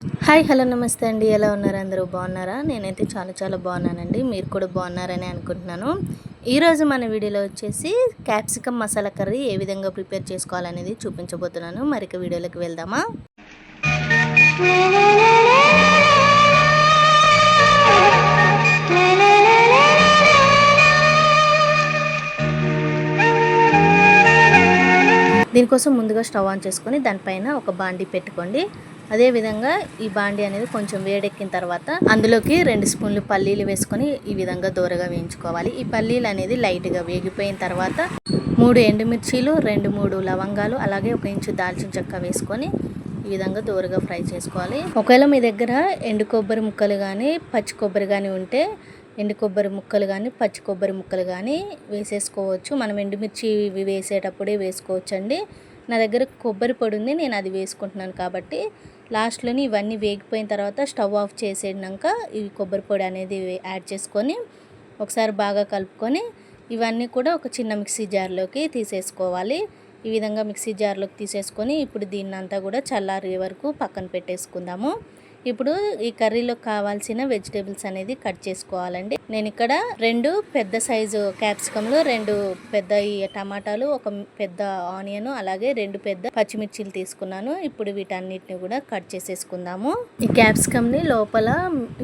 Hi hello నమస్తే అండి. ఎలా ఉన్నారు? అందరూ బాగున్నారా? నేనైతే చాలా బాగున్నానండి. మీరు కూడా బాగున్నారని అనుకుంటున్నాను. ఈరోజు మన వీడియోలో వచ్చేసి క్యాప్సికమ్ మసాలా కర్రీ ఏ విధంగా ప్రిపేర్ చేసుకోవాలనేది చూపించబోతున్నాను. మరిక వీడియోలోకి వెళ్దామా? దీనికోసం ముందుగా స్టవ్ ఆన్ చేసుకొని దానిపైన ఒక బాండీ పెట్టుకోండి. అదేవిధంగా ఈ బాండీ అనేది కొంచెం వేడెక్కిన తర్వాత అందులోకి 2 స్పూన్లు పల్లీలు వేసుకొని ఈ విధంగా దూరగా వేయించుకోవాలి. ఈ పల్లీలు అనేది లైట్గా వేగిపోయిన తర్వాత 3 ఎండుమిర్చీలు, 2-3 లవంగాలు, అలాగే 1 ఇంచు దాల్చిన చెక్క వేసుకొని ఈ విధంగా దూరగా ఫ్రై చేసుకోవాలి. ఒకవేళ మీ దగ్గర ఎండు కొబ్బరి ముక్కలు కానీ పచ్చి కొబ్బరి కానీ ఉంటే ఎండు కొబ్బరి ముక్కలు కానీ పచ్చి కొబ్బరి ముక్కలు కానీ వేసేసుకోవచ్చు. మనం ఎండుమిర్చి వేసేటప్పుడే వేసుకోవచ్చు అండి. నా దగ్గర కొబ్బరి పొడి ఉంది, నేను అది వేసుకుంటున్నాను కాబట్టి లాస్ట్లోని ఇవన్నీ వేగిపోయిన తర్వాత స్టవ్ ఆఫ్ చేసేనాక ఈ కొబ్బరి పొడి అనేది యాడ్ చేసుకొని ఒకసారి బాగా కలుపుకొని ఇవన్నీ కూడా ఒక చిన్న మిక్సీ జార్లోకి తీసేసుకోవాలి. ఈ విధంగా మిక్సీ జార్లోకి తీసేసుకొని ఇప్పుడు దీన్నంతా కూడా చల్లారే వరకు పక్కన పెట్టేసుకుందాము. ఇప్పుడు ఈ కర్రీలో కావాల్సిన వెజిటేబుల్స్ అనేది కట్ చేసుకోవాలండి. నేను ఇక్కడ 2 పెద్ద సైజు క్యాప్సికంలు, 2 పెద్ద టమాటాలు, ఒక పెద్ద ఆనియన్, అలాగే 2 పెద్ద పచ్చిమిర్చిలు తీసుకున్నాను. ఇప్పుడు వీటన్నిటిని కూడా కట్ చేసేసుకుందాము. ఈ క్యాప్సికమ్ని లోపల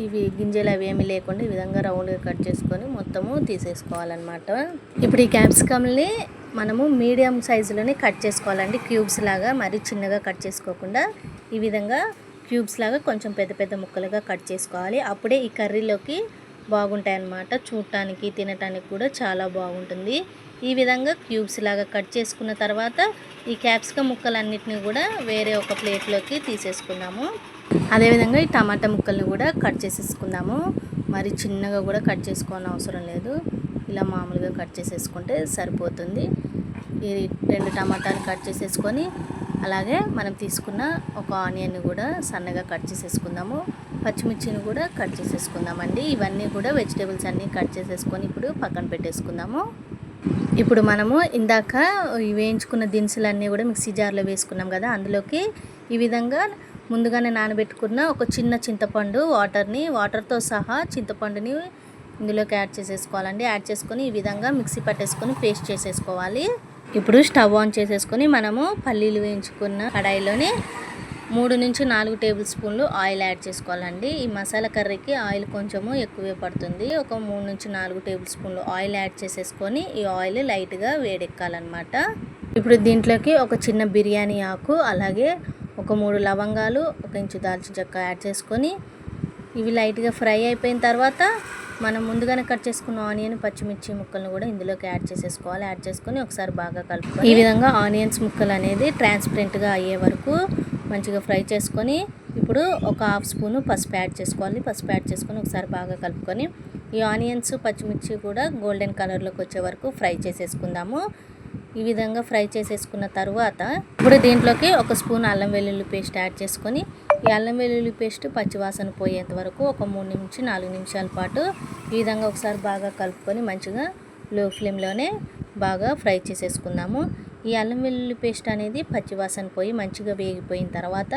ఇవి గింజలు అవి ఏమి లేకుండా ఈ విధంగా రౌండ్గా కట్ చేసుకొని మొత్తము తీసేసుకోవాలన్నమాట. ఇప్పుడు ఈ క్యాప్సికమ్ని మనము మీడియం సైజులోనే కట్ చేసుకోవాలండి. క్యూబ్స్ లాగా మరీ చిన్నగా కట్ చేసుకోకుండా ఈ విధంగా క్యూబ్స్ లాగా కొంచెం పెద్ద ముక్కలుగా కట్ చేసుకోవాలి. అప్పుడే ఈ కర్రీలోకి బాగుంటాయి అన్నమాట. చూడటానికి తినటానికి కూడా చాలా బాగుంటుంది. ఈ విధంగా క్యూబ్స్ లాగా కట్ చేసుకున్న తర్వాత ఈ క్యాప్సికమ్ ముక్కలన్నిటిని కూడా వేరే ఒక ప్లేట్లోకి తీసేసుకుందాము. అదేవిధంగా ఈ టమాటా ముక్కల్ని కూడా కట్ చేసేసుకుందాము. మరి చిన్నగా కూడా కట్ చేసుకోవాలని అవసరం లేదు, ఇలా మామూలుగా కట్ చేసేసుకుంటే సరిపోతుంది. ఈ 2 టమాటాలు కట్ చేసేసుకొని అలాగే మనం తీసుకున్న ఒక ఆనియన్ని కూడా సన్నగా కట్ చేసేసుకుందాము. పచ్చిమిర్చిని కూడా కట్ చేసేసుకుందామండి. ఇవన్నీ కూడా వెజిటేబుల్స్ అన్నీ కట్ చేసేసుకొని ఇప్పుడు పక్కన పెట్టేసుకుందాము. ఇప్పుడు మనము ఇందాక వేయించుకున్న దినుసులన్నీ కూడా మిక్సీ జార్లో వేసుకున్నాం కదా, అందులోకి ఈ విధంగా ముందుగానే నానబెట్టుకున్న ఒక చిన్న చింతపండు వాటర్తో సహా చింతపండుని ఇందులోకి యాడ్ చేసేసుకోవాలండి. యాడ్ చేసుకొని ఈ విధంగా మిక్సీ పట్టేసుకొని పేస్ట్ చేసేసుకోవాలి. ఇప్పుడు స్టవ్ ఆన్ చేసేసుకొని మనము పల్లీలు వేయించుకున్న కడాయిలోని 3-4 టేబుల్ స్పూన్లు ఆయిల్ యాడ్ చేసుకోవాలండి. ఈ మసాలా కర్రీకి ఆయిల్ కొంచెము ఎక్కువే పడుతుంది. ఒక 3-4 టేబుల్ స్పూన్లు ఆయిల్ యాడ్ చేసేసుకొని ఈ ఆయిల్ లైట్గా వేడెక్కాలన్నమాట. ఇప్పుడు దీంట్లోకి ఒక చిన్న బిర్యానీ ఆకు, అలాగే ఒక 3 లవంగాలు, 1 ఇంచు దాల్చిన చెక్క యాడ్ చేసుకొని ఇవి లైట్గా ఫ్రై అయిపోయిన తర్వాత మనం ముందుగానే కట్ చేసుకున్న ఆనియన్ పచ్చిమిర్చి ముక్కలను కూడా ఇందులోకి యాడ్ చేసేసుకోవాలి. యాడ్ చేసుకొని ఒకసారి బాగా కలుపుకొని ఈ విధంగా ఆనియన్స్ ముక్కలు అనేది ట్రాన్స్పరెంట్గా అయ్యే వరకు మంచిగా ఫ్రై చేసుకొని ఇప్పుడు ఒక 1/2 స్పూను పసుపు యాడ్ చేసుకోవాలి. పసుపు యాడ్ చేసుకొని ఒకసారి బాగా కలుపుకొని ఈ ఆనియన్స్ పచ్చిమిర్చి కూడా గోల్డెన్ కలర్లోకి వచ్చే వరకు ఫ్రై చేసేసుకుందాము. ఈ విధంగా ఫ్రై చేసేసుకున్న తర్వాత ఇప్పుడు దీంట్లోకి 1 స్పూన్ అల్లం వెల్లుల్లి పేస్ట్ యాడ్ చేసుకొని ఈ అల్లం వెల్లుల్లి పేస్ట్ పచ్చివాసన పోయేంత వరకు ఒక 3-4 నిమిషాల పాటు ఈ విధంగా ఒకసారి బాగా కలుపుకొని మంచిగా లో ఫ్లేమ్లోనే బాగా ఫ్రై చేసేసుకుందాము. ఈ అల్లం వెల్లుల్లి పేస్ట్ అనేది పచ్చివాసన పోయి మంచిగా వేగిపోయిన తర్వాత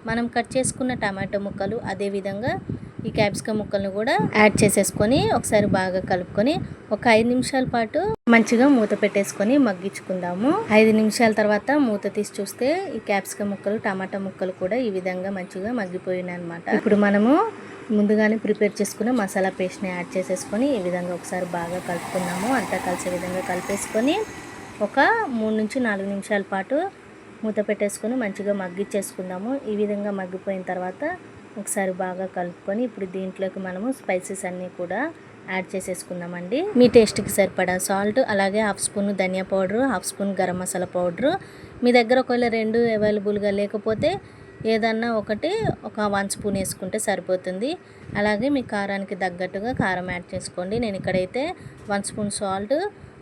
మనం కట్ చేసుకున్న టమాటో ముక్కలు, అదేవిధంగా ఈ క్యాప్సికమ్ ముక్కలను కూడా యాడ్ చేసేసుకొని ఒకసారి బాగా కలుపుకొని ఒక 5 నిమిషాల పాటు మంచిగా మూత పెట్టేసుకొని మగ్గించుకుందాము. 5 నిమిషాల తర్వాత మూత తీసి చూస్తే ఈ క్యాప్సికమ్ ముక్కలు టమాటా ముక్కలు కూడా ఈ విధంగా మంచిగా మగ్గిపోయినాయి అనమాట. ఇప్పుడు మనము ముందుగానే ప్రిపేర్ చేసుకున్న మసాలా పేస్ట్ని యాడ్ చేసేసుకొని ఈ విధంగా ఒకసారి బాగా కలుపుకున్నాము. అంతా కలిసే విధంగా కలిపేసుకొని ఒక 3-4 నిమిషాల పాటు మూత పెట్టేసుకొని మంచిగా మగ్గిచ్చేసుకుందాము. ఈ విధంగా మగ్గిపోయిన తర్వాత ఒకసారి బాగా కలుపుకొని ఇప్పుడు దీంట్లోకి మనము స్పైసెస్ అన్నీ కూడా యాడ్ చేసేసుకుందామండి. మీ టేస్ట్కి సరిపడా సాల్ట్, అలాగే 1/2 స్పూన్ ధనియా powder, 1/2 spoon garam masala powder. మీ దగ్గర ఒకవేళ 2 అవైలబుల్గా లేకపోతే ఏదన్నా ఒకటి ఒక 1 స్పూన్ వేసుకుంటే సరిపోతుంది. అలాగే మీ కారానికి తగ్గట్టుగా కారం యాడ్ చేసుకోండి. నేను ఇక్కడైతే 1 స్పూన్ సాల్ట్,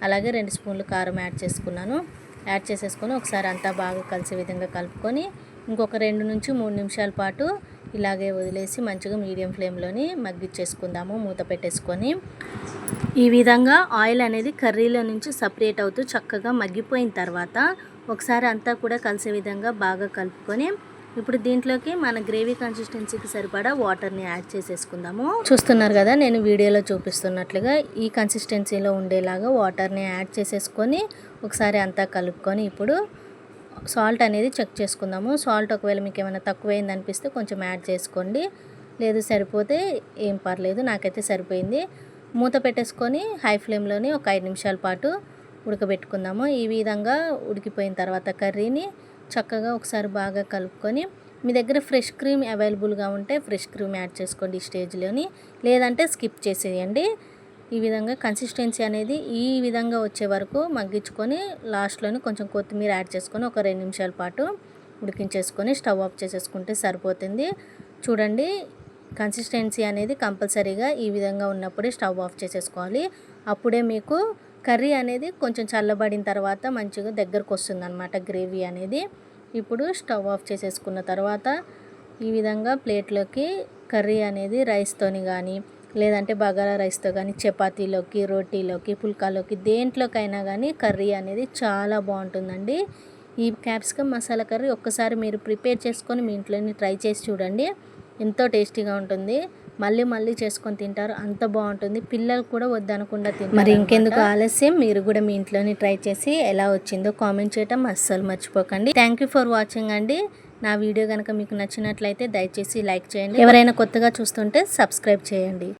అలాగే 2 స్పూన్లు కారం యాడ్ చేసుకున్నాను. యాడ్ చేసేసుకొని ఒకసారి అంతా బాగా కలిసే విధంగా కలుపుకొని ఇంకొక 2-3 నిమిషాల పాటు ఇలాగే వదిలేసి మంచిగా మీడియం ఫ్లేమ్లోని మగ్గిచ్చేసుకుందాము మూత పెట్టేసుకొని. ఈ విధంగా ఆయిల్ అనేది కర్రీలో నుంచి సపరేట్ అవుతూ చక్కగా మగ్గిపోయిన తర్వాత ఒకసారి అంతా కూడా కలిసే విధంగా బాగా కలుపుకొని ఇప్పుడు దీంట్లోకి మన గ్రేవీ కన్సిస్టెన్సీకి సరిపడా వాటర్ని యాడ్ చేసేసుకుందాము. చూస్తున్నారు కదా, నేను వీడియోలో చూపిస్తున్నట్లుగా ఈ కన్సిస్టెన్సీలో ఉండేలాగా వాటర్ని యాడ్ చేసేసుకొని ఒకసారి అంతా కలుపుకొని ఇప్పుడు సాల్ట్ అనేది చెక్ చేసుకుందాము. సాల్ట్ ఒకవేళ మీకు ఏమైనా తక్కువైంది అనిపిస్తే కొంచెం యాడ్ చేసుకోండి, లేదు సరిపోతే ఏం పర్లేదు. నాకైతే సరిపోయింది. మూత పెట్టేసుకొని హై ఫ్లేమ్లోని ఒక 5 నిమిషాల పాటు ఉడకబెట్టుకుందాము. ఈ విధంగా ఉడికిపోయిన తర్వాత కర్రీని చక్కగా ఒకసారి బాగా కలుపుకొని, మీ దగ్గర ఫ్రెష్ క్రీమ్ అవైలబుల్గా ఉంటే ఫ్రెష్ క్రీమ్ యాడ్ చేసుకోండి ఈ స్టేజ్లోని, లేదంటే స్కిప్ చేసేయండి. ఈ విధంగా కన్సిస్టెన్సీ అనేది ఈ విధంగా వచ్చే వరకు మగ్గించుకొని లాస్ట్లోని కొంచెం కొత్తిమీర యాడ్ చేసుకొని ఒక 2 నిమిషాల పాటు ఉడికించేసుకొని స్టవ్ ఆఫ్ చేసేసుకుంటే సరిపోతుంది. చూడండి, కన్సిస్టెన్సీ అనేది కంపల్సరీగా ఈ విధంగా ఉన్నప్పుడే స్టవ్ ఆఫ్ చేసేసుకోవాలి. అప్పుడే మీకు కర్రీ అనేది కొంచెం చల్లబడిన తర్వాత మంచిగా దగ్గరకు వస్తుంది అన్నమాట గ్రేవీ అనేది. ఇప్పుడు స్టవ్ ఆఫ్ చేసేసుకున్న తర్వాత ఈ విధంగా ప్లేట్లోకి కర్రీ అనేది రైస్తోని కానీ, లేదంటే బగారా రైస్తో కానీ, చపాతీలోకి, రోటీలోకి, పుల్కాలోకి, దేంట్లోకైనా కానీ కర్రీ అనేది చాలా బాగుంటుందండి. ఈ క్యాప్సికమ్ మసాలా కర్రీ ఒక్కసారి మీరు ప్రిపేర్ చేసుకొని మీ ఇంట్లోని ట్రై చేసి చూడండి. ఎంతో టేస్టీగా ఉంటుంది. మళ్ళీ మళ్ళీ చేసుకొని తింటారు, అంత బాగుంటుంది. పిల్లలు కూడా వద్దనకుండా తింటారు. మరి ఇంకెందుకు ఆలస్యం, మీరు కూడా మీ ఇంట్లోని ట్రై చేసి ఎలా వచ్చిందో కామెంట్ చేయడం అస్సలు మర్చిపోకండి. థ్యాంక్ యూ ఫర్ వాచింగ్ అండి. నా వీడియో కనుక మీకు నచ్చినట్లయితే దయచేసి లైక్ చేయండి. ఎవరైనా కొత్తగా చూస్తుంటే సబ్స్క్రైబ్ చేయండి.